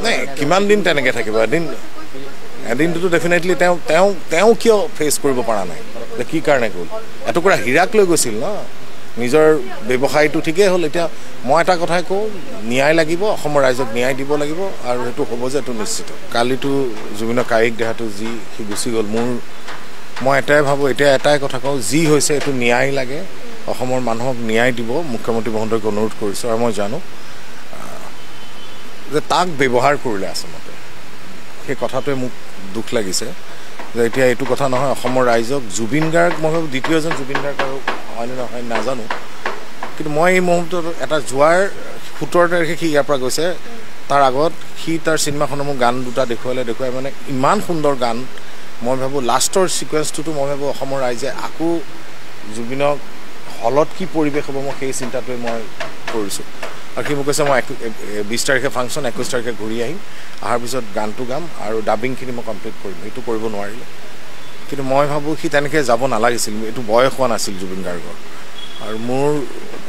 নাই কিমান দিন তেনেকৈ থাকিব এদিনটোতো ডেফিনেটলি তেওঁ কিয় ফেচ কৰিব পৰা নাই যে কি কাৰণে গ'ল এটুকুৰা হীৰাক লৈ গৈছিল ন নিজৰ ব্যৱসায়টো ঠিকেই হ'ল এতিয়া মই এটা কথাই কওঁ ন্যায় লাগিব অসমৰ ৰাইজক ন্যায় দিব লাগিব আৰু সেইটো হ'ব যে এইটো নিশ্চিত কালিতো জুবিনৰ কায়িক দেহাটো যি সি গুচি গ'ল মই এটাই ভাবোঁ এতিয়া এটাই কথা কওঁ যি হৈছে এইটো ন্যায় লাগে অসমৰ মানুহক ন্যায় দিব মুখ্যমন্ত্ৰী মহোদয়ক অনুৰোধ কৰিছোঁ আৰু মই জানো যে তাক ব্যৱহাৰ কৰিলে আচলতে সেই কথাটোৱে মোক দুখ লাগিছে যে এতিয়া এইটো কথা নহয় অসমৰ ৰাইজক জুবিন গাৰ্গ মই ভাবোঁ দ্বিতীয়জন জুবিন গাৰ্গ আৰু হয়নে নহয় নাজানো কিন্তু মই এই মুহূৰ্তত এটা যোৱাৰ 17 তাৰিখে সি ইয়াৰ পৰা গৈছে তাৰ আগত সি তাৰ চিনেমাখনৰ মোক গান দুটা দেখুৱাই মানে ইমান সুন্দৰ গান মই ভাবোঁ লাষ্টৰ ছিকুৱেঞ্চটোতো মই ভাবোঁ অসমৰ ৰাইজে আকৌ জুবিনক হলত কি পৰিৱেশ হ'ব মই সেই চিন্তাটোৱে মই কৰিছোঁ আৰু সি মোক কৈছে মই 20 তাৰিখে ফাংচন 21 তাৰিখে ঘূৰি আহিম অহাৰ পিছত গানটো গাম আৰু ডাবিংখিনি মই কমপ্লিট কৰিম এইটো কৰিব নোৱাৰিলে কিন্তু মই ভাবোঁ সি তেনেকৈ যাব নালাগিছিল এইটো বয়স হোৱা নাছিল জুবিন গাৰ্গৰ আৰু মোৰ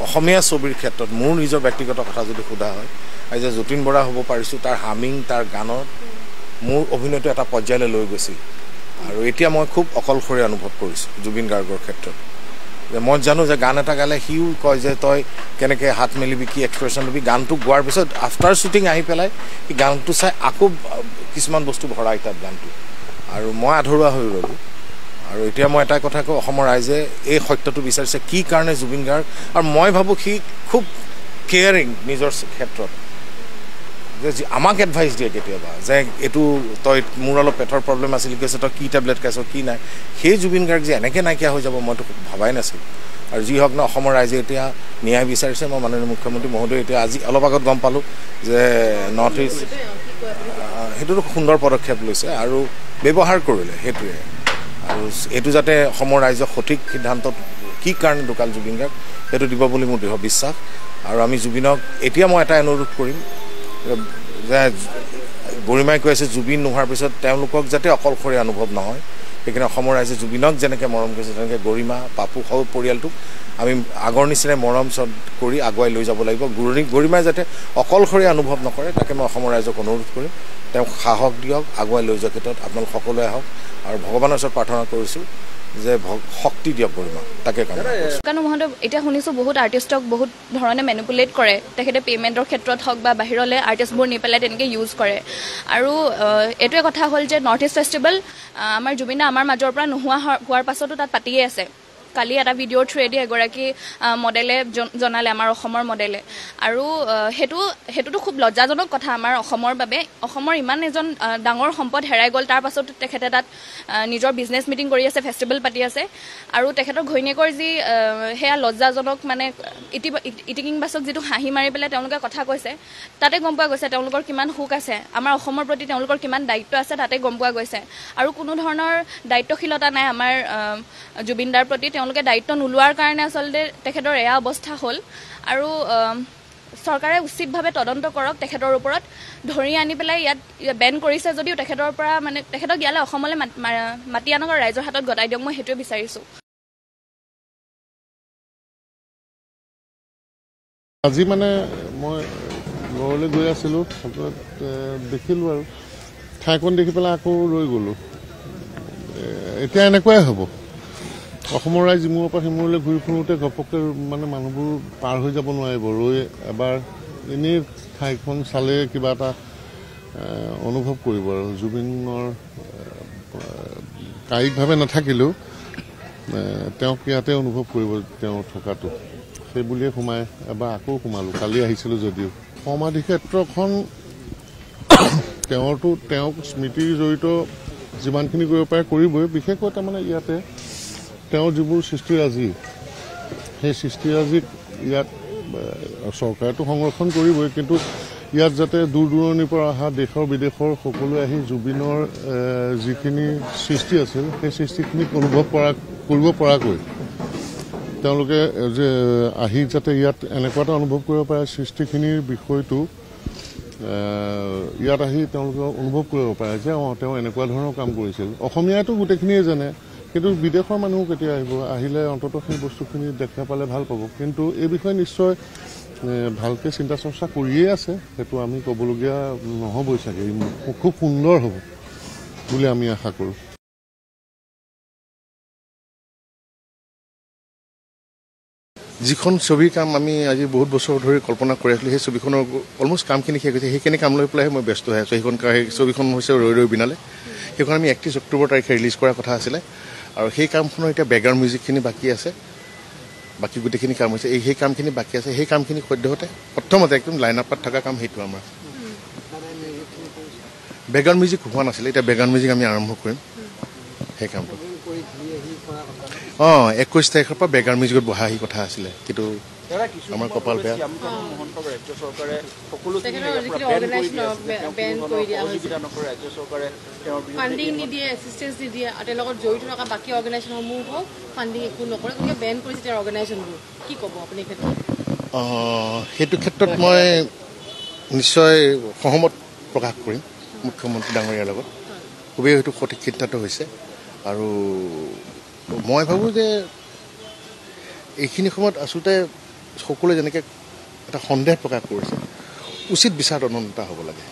অসমীয়া ছবিৰ ক্ষেত্ৰত মোৰ নিজৰ ব্যক্তিগত কথা যদি সোধা হয় আজি যে যতীন বৰা হ'ব পাৰিছোঁ তাৰ হামিং তাৰ গানত মোৰ অভিনয়টো এটা পৰ্যায়লৈ লৈ গৈছিল আৰু এতিয়া মই খুব অকলশৰীয়া অনুভৱ কৰিছোঁ জুবিন গাৰ্গৰ ক্ষেত্ৰত যে মই জানো যে গান এটা গালে সিও কয় যে তই কেনেকৈ হাত মেলিবি কি এক্সপ্ৰেশ্যন ল'বি গানটো গোৱাৰ পিছত আফটাৰ শ্বুটিং আহি পেলাই সি গানটো চাই আকৌ কিছুমান বস্তু ভৰাই তাত গানটো আৰু মই আধৰুৱা হৈ ৰ'লোঁ আৰু এতিয়া মই এটা কথা কওঁ অসমৰ ৰাইজে এই সত্যটো বিচাৰিছে কি কাৰণে জুবিন গাৰ্গ আৰু মই ভাবোঁ সি খুব কেয়াৰিং নিজৰ ক্ষেত্ৰত যে আমাক এডভাইচ দিয়ে কেতিয়াবা যে এইটো তই মোৰ অলপ পেটৰ প্ৰব্লেম আছিল কৈছে তই কি টেবলেট খাইছ কি নাই সেই জুবিন গাৰ্গ যে এনেকৈ নাইকিয়া হৈ যাব মইতো ভাবাই নাছিলোঁ আৰু যি হওক ন অসমৰ ৰাইজে এতিয়া ন্যায় বিচাৰিছে মই মাননীয় মুখ্যমন্ত্ৰী মহোদয় এতিয়া আজি অলপ আগত গম পালোঁ যে নৰ্থ ইষ্ট সেইটোতো সুন্দৰ পদক্ষেপ লৈছে আৰু ব্যৱহাৰ কৰিলে সেইটোৱে আৰু এইটো যাতে অসমৰ ৰাইজক সঠিক সিদ্ধান্তত কি কাৰণে ঢুকাল জুবিন গাৰ্গ সেইটো দিব বুলি মোৰ দৃঢ় বিশ্বাস আৰু আমি জুবিনক এতিয়া মই এটা অনুৰোধ কৰিম যে গৰিমাই কৈ আছে জুবিন নোহোৱাৰ পিছত তেওঁলোকক যাতে অকলশৰীয়া অনুভৱ নহয় সেইকাৰণে অসমৰ ৰাইজে জুবিনক যেনেকৈ মৰম কৰিছে তেনেকৈ গৰিমা পাপু সহ পৰিয়ালটোক আমি আগৰ নিচিনাই মৰম চদ কৰি আগুৱাই লৈ যাব লাগিব গৰিমাই যাতে অকলশৰীয়া অনুভৱ নকৰে তাকে মই অসমৰ ৰাইজক অনুৰোধ কৰিম তেওঁক সাহস দিয়ক আগুৱাই লৈ যোৱাৰ ক্ষেত্ৰত আপোনালোক সকলোৱে আহক আৰু ভগৱানৰ ওচৰত প্ৰাৰ্থনা কৰিছোঁ যে শক্তি দিয়ক গৰিমা তাকে কাৰণ মহোদয় এতিয়া শুনিছোঁ বহুত আৰ্টিষ্টক বহুত ধৰণে মেনিপুলেট কৰে তেখেতে পে'মেণ্টৰ ক্ষেত্ৰত হওক বা বাহিৰলৈ আৰ্টিষ্টবোৰ নি পেলাই তেনেকৈ ইউজ কৰে আৰু এইটোৱে কথা হ'ল যে নৰ্থ ইষ্ট ফেষ্টিভেল আমাৰ জুবিনে আমাৰ মাজৰ পৰা নোহোৱা হোৱাৰ পাছতো তাত পাতিয়ে আছে কালি এটা ভিডিঅ'ৰ থ্ৰুৱেদি এগৰাকী মডেলে জনালে আমাৰ অসমৰ মডেলে আৰু সেইটোতো খুব লজ্জাজনক কথা আমাৰ অসমৰ বাবে অসমৰ ইমান এজন ডাঙৰ সম্পদ হেৰাই গ'ল তাৰ পাছতো তেখেতে তাত নিজৰ বিজনেছ মিটিং কৰি আছে ফেষ্টিভেল পাতি আছে আৰু তেখেতৰ ঘৈণীয়েকৰ যি সেয়া লজ্জাজনক মানে ইটিকিং বাছক যিটো হাঁহি মাৰি পেলাই তেওঁলোকে কথা কৈছে তাতে গম পোৱা গৈছে তেওঁলোকৰ কিমান সুখ আছে আমাৰ অসমৰ প্ৰতি তেওঁলোকৰ কিমান দায়িত্ব আছে তাতে গম পোৱা গৈছে আৰু কোনো ধৰণৰ দায়িত্বশীলতা নাই আমাৰ জুবিনদাৰ প্ৰতি তেওঁলোকে দায়িত্ব নোলোৱাৰ কাৰণে আচলতে তেখেতৰ এয়া অৱস্থা হ'ল আৰু চৰকাৰে উচিতভাৱে তদন্ত কৰক তেখেতৰ ওপৰত ধৰি আনি পেলাই ইয়াত বেন কৰিছে যদিও তেখেতৰ পৰা মানে তেখেতক ইয়ালৈ অসমলৈ মাতি আনক ৰাইজৰ হাতত গতাই দিয়ক মই সেইটোৱে বিচাৰিছোঁ আজি মানে মই ঘৰলৈ গৈ আছিলোঁ দেখিলোঁ আৰু ঠাইখন দেখি পেলাই আকৌ ৰৈ গ'লোঁ এতিয়া এনেকুৱাই হ'ব অসমৰ ৰাইজ ইমূৰৰ পৰা সিমূৰলৈ ঘূৰি ফুৰোঁতে ঘপককৈ মানে মানুহবোৰ পাৰ হৈ যাব নোৱাৰিব ৰৈ এবাৰ এনেই ঠাইখন চালে কিবা এটা অনুভৱ কৰিব আৰু জুবিনৰ কায়িকভাৱে নাথাকিলেও তেওঁক ইয়াতে অনুভৱ কৰিব তেওঁ থকাটো সেই বুলিয়ে সোমাই এবাৰ আকৌ সোমালোঁ কালি আহিছিলোঁ যদিও সমাধি ক্ষেত্ৰখন তেওঁক স্মৃতিৰ জড়িত যিমানখিনি কৰিব পাৰে কৰিবই বিশেষকৈ তাৰমানে ইয়াতে তেওঁ যিবোৰ সৃষ্টিৰাজি সেই সৃষ্টিৰাজিক ইয়াত চৰকাৰেতো সংৰক্ষণ কৰিবই কিন্তু ইয়াত যাতে দূৰ দূৰণিৰ পৰা অহা দেশৰ বিদেশৰ সকলোৱে আহি জুবিনৰ যিখিনি সৃষ্টি আছিল সেই সৃষ্টিখিনিক অনুভৱ কৰিব পৰাকৈ তেওঁলোকে যে আহি যাতে ইয়াত এনেকুৱা এটা অনুভৱ কৰিব পাৰে সৃষ্টিখিনিৰ বিষয়টো ইয়াত আহি তেওঁলোকে অনুভৱ কৰিব পাৰে যে তেওঁ এনেকুৱা ধৰণৰ কাম কৰিছিল অসমীয়াটো গোটেইখিনিয়ে জানে কিন্তু বিদেশৰ মানুহ কেতিয়া আহিব আহিলে অন্ততঃ সেই বস্তুখিনি দেখা পালে ভাল পাব কিন্তু এই বিষয়ে নিশ্চয় ভালকৈ চিন্তা চৰ্চা কৰিয়ে আছে, সেইটো আমি ক'বলগীয়া নহ'বই চাগে, খুব সুন্দৰ হ'ব বুলি আমি আশা কৰোঁ। যিখন ছবিৰ কাম আমি আজি বহুত বছৰ ধৰি কল্পনা কৰি আছিলোঁ, সেই ছবিখনৰ অলমষ্ট কামখিনি শেষ হৈছে। সেইখিনি কাম লৈ পেলাই মই ব্যস্ত হৈ আছোঁ। ছবিখন হৈছে ৰৈ ৰৈ বিনালে। সেইখন আমি 31 অক্টোবৰ তাৰিখে ৰিলিজ কৰাৰ কথা আছিলে, আৰু সেই কামখনৰ এতিয়া বেকগ্ৰাউণ্ড মিউজিকখিনি বাকী আছে, বাকী গোটেইখিনি কাম হৈছে। সেই কামখিনি বাকী আছে। সেই কামখিনি সদ্যহতে প্ৰথমতে একদম লাইন আপত থকা কাম সেইটো আমাৰ। বেকগ্ৰাউণ্ড মিউজিক হোৱা নাছিলে, এতিয়া বেকগ্ৰাউণ্ড মিউজিক আমি আৰম্ভ কৰিম সেই কামটো। 21 তাৰিখৰ পৰা বেকগ্ৰাউণ্ড মিউজিকত বহা আহি কথা আছিলে, কিন্তু আমাৰ কপাল বেয়া। ফাণ্ডিং নিদিয়ে, এছিষ্টেঞ্চ নিদিয়ে, আৰু তেওঁলোকৰ জড়িত থকা বাকী অৰ্গেনাইজেশ্যনসমূহক ফাণ্ডিং একো নকৰে, গতিকে বেন কৰিছে তেওঁৰ অৰ্গেনাইজেশ্যনবোৰ। কি ক'ব আপুনি ক্ষেত্ৰত? সেইটো ক্ষেত্ৰত মই নিশ্চয় সহমত প্ৰকাশ কৰিম মুখ্যমন্ত্ৰী ডাঙৰীয়াৰ লগত। খুবেই হয়তো সঠিক সিদ্ধান্ত হৈছে, আৰু মই ভাবোঁ যে এইখিনি সময়ত আচলতে সকলোৱে যেনেকৈ এটা সন্দেহ প্ৰকাশ কৰিছে, উচিত বিচাৰ তদন্ত হ'ব লাগে।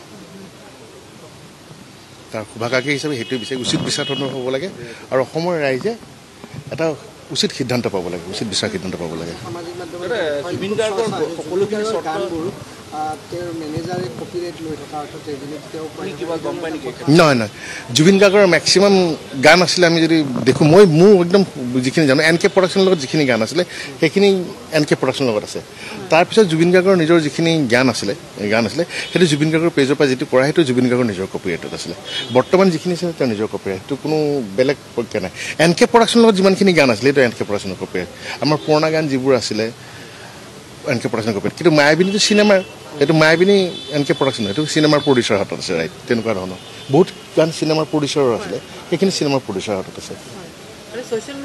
তাৰ শুভাকাংক্ষী হিচাপে সেইটোৱে বিচাৰে, উচিত বিচাৰ তদন্ত হ'ব লাগে, আৰু অসমৰ ৰাইজে এটা উচিত সিদ্ধান্ত পাব লাগে, উচিত বিচাৰ সিদ্ধান্ত পাব লাগে। নহয়, জুবিন গাৰ্গৰ মেক্সিমাম গান আছিলে আমি যদি দেখোঁ, মোৰ একদম যিখিনি জানো NK প্ৰডাকশ্যনৰ লগত যিখিনি গান আছিলে সেইখিনি NK প্ৰডাকশ্যনৰ লগত আছে। তাৰপিছত জুবিন গাৰ্গৰ নিজৰ যিখিনি গান আছিলে সেইটো জুবিন গাৰ্গৰ পেজৰ পৰা যিটো কৰা সেইটো জুবিন গাৰ্গৰ নিজৰ কপিৰাইটত আছিলে। বৰ্তমান যিখিনি আছে তেওঁৰ নিজৰ কপিৰাইট, সেইটো কোনো বেলেগ প্ৰক্ৰিয়া নাই। NK প্ৰডাকশ্যনৰ লগত যিমানখিনি গান আছিলে সেইটো NK প্ৰডাকশ্যনৰ কপিৰাইট। আমাৰ পুৰণা গান যিবোৰ আছিলে NK প্ৰডাকশ্যনৰ কপিৰাইট, কিন্তু মায়াবিনীটো চিনেমাৰ, সেইটো মায়াবিনী NK প্ৰডাকশ্যন, সেইটো চিনেমাৰ প্ৰডিউচাৰ হাতত আছে, ৰাইট। তেনেকুৱা ধৰণৰ বহুত গান চিনেমাৰ প্ৰডিউচাৰৰ আছিলে, সেইখিনি চিনেমাৰ প্ৰডিউচাৰৰ হাতত আছে। ছ'চিয়েল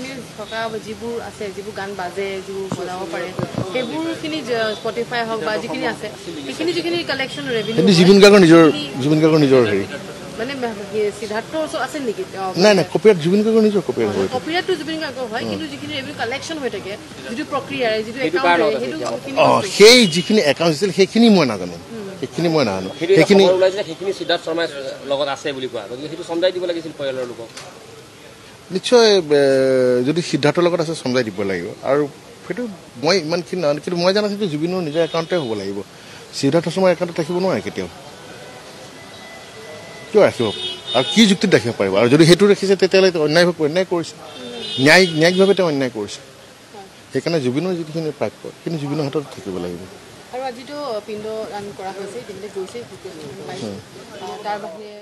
মিডিয়াত থকা যিবোৰ আছে, যিবোৰ গান বাজে, যিবোৰ বনাব পাৰে, সেইবোৰখিনি স্পটিফাই হওক বা যিখিনি আছে সেইখিনি যিখিনি কালেকশ্যন ৰেভিনিউ জুবিন গাৰ্গৰ নিজৰ হেৰি মানে সিদ্ধাৰ্থৰ ওচৰত আছে নেকি? নাই, কপিৰাইট জুবিন গাৰ্গৰ নিজৰ কপিৰাইট হয়। কপিৰাইটটো জুবিন গাৰ্গৰ হয়, কিন্তু যিখিনি ৰেভিনিউ কালেকশ্যন হৈ থাকে, যিটো প্ৰক্ৰিয়াৰে, যিটো একাউণ্ট, সেই যিখিনি একাউণ্ট আছিল সেইখিনি মই নাজানো, সেইখিনি সিদ্ধাৰ্থ শৰ্মাৰ লগত আছে বুলি কোৱা, গতিকে সেইটো চমজাই দিব লাগিছিল পৰিয়ালৰ লোকক। নিশ্চয় যদি সিদ্ধাৰ্থৰ লগত আছে চমজাই দিব লাগিব, আৰু সেইটো মই ইমানখিনি নাজানো, কিন্তু মই জানাছিলোঁ জুবিনৰ নিজৰ একাউণ্টে হ'ব লাগিব, সিদ্ধাৰ্থ শৰ্মাৰ একাউণ্টত ৰাখিব নোৱাৰে কেতিয়াও। কিয় ৰাখিব, আৰু কি যুক্তিত ৰাখিব পাৰিব? আৰু যদি সেইটো ৰাখিছে তেতিয়াহ'লে অন্যায় কৰিছে, ন্যায়িকভাৱে তেওঁ অন্যায় কৰিছে। সেইকাৰণে জুবিনৰ যিখিনি প্ৰাপ্য কিন্তু জুবিনৰ হাতত থাকিব লাগিব। আৰু আজিতো পিণ্ড দান কৰা হৈছে, গৈছে, তাৰ বাহিৰে